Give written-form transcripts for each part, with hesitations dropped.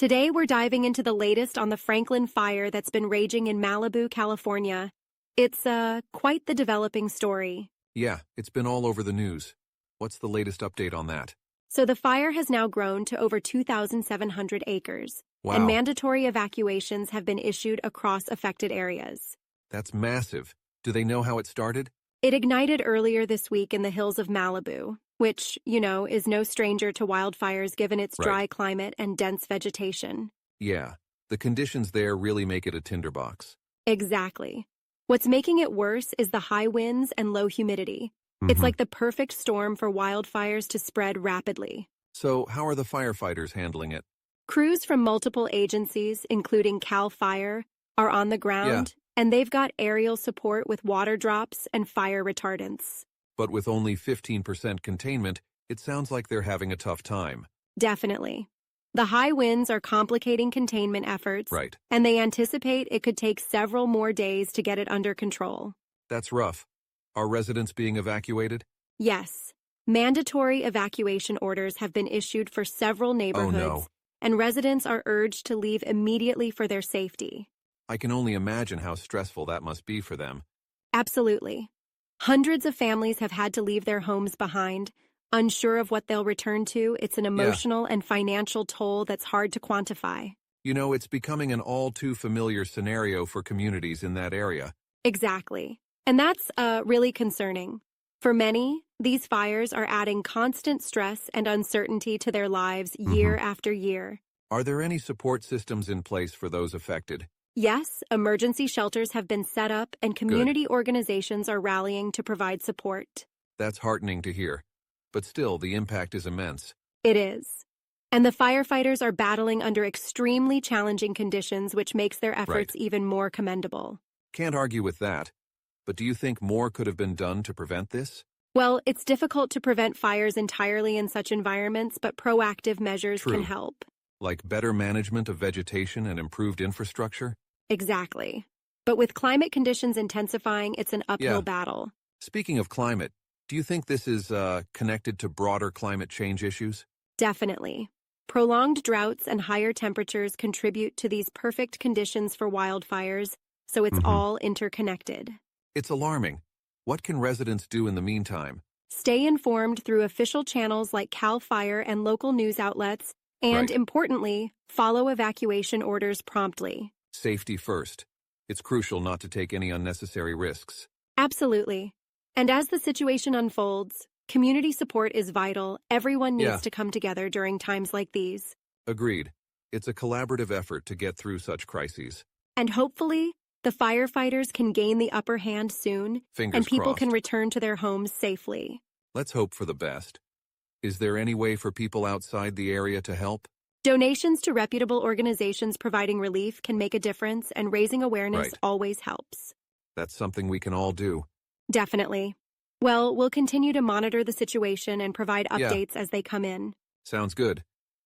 Today we're diving into the latest on the Franklin fire that's been raging in Malibu, California. It's quite the developing story. Yeah, it's been all over the news. What's the latest update on that? So the fire has now grown to over 2,700 acres, Wow, and mandatory evacuations have been issued across affected areas. that's massive. Do they know how it started? It ignited earlier this week in the hills of Malibu, which, is no stranger to wildfires given its dry Right. climate and dense vegetation. Yeah, the conditions there really make it a tinderbox. Exactly. What's making it worse is the high winds and low humidity. It's like the perfect storm for wildfires to spread rapidly. So, how are the firefighters handling it? Crews from multiple agencies, including Cal Fire, are on the ground, and they've got aerial support with water drops and fire retardants. But with only 15% containment, it sounds like they're having a tough time. Definitely. The high winds are complicating containment efforts, Right. and they anticipate it could take several more days to get it under control. That's rough. Are residents being evacuated? Yes, mandatory evacuation orders have been issued for several neighborhoods, no. and residents are urged to leave immediately for their safety. I can only imagine how stressful that must be for them. Absolutely. Hundreds of families have had to leave their homes behind. Unsure of what they'll return to, it's an emotional and financial toll that's hard to quantify. It's becoming an all too familiar scenario for communities in that area. Exactly. And that's really concerning. For many, these fires are adding constant stress and uncertainty to their lives year after year. Are there any support systems in place for those affected? Yes, emergency shelters have been set up and community organizations are rallying to provide support. That's heartening to hear. But still, the impact is immense. It is. And the firefighters are battling under extremely challenging conditions, which makes their efforts even more commendable. Can't argue with that. But do you think more could have been done to prevent this? Well, it's difficult to prevent fires entirely in such environments, but proactive measures can help. Like better management of vegetation and improved infrastructure? Exactly. But with climate conditions intensifying, it's an uphill battle. Speaking of climate, do you think this is connected to broader climate change issues? Definitely. Prolonged droughts and higher temperatures contribute to these perfect conditions for wildfires, so it's all interconnected. It's alarming. What can residents do in the meantime? Stay informed through official channels like Cal Fire and local news outlets, and importantly, follow evacuation orders promptly. Safety first. It's crucial not to take any unnecessary risks. Absolutely. And as the situation unfolds, community support is vital. Everyone needs to come together during times like these. Agreed. It's a collaborative effort to get through such crises. And hopefully, the firefighters can gain the upper hand soon, Fingers and people crossed. can return to their homes safely. Let's hope for the best. Is there any way for people outside the area to help? Donations to reputable organizations providing relief can make a difference, and raising awareness always helps. That's something we can all do. Definitely. Well, we'll continue to monitor the situation and provide updates as they come in. Sounds good.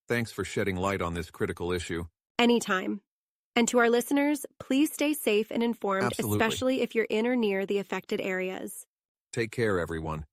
Thanks for shedding light on this critical issue. Anytime. And to our listeners, please stay safe and informed, Absolutely. especially if you're in or near the affected areas. Take care, everyone.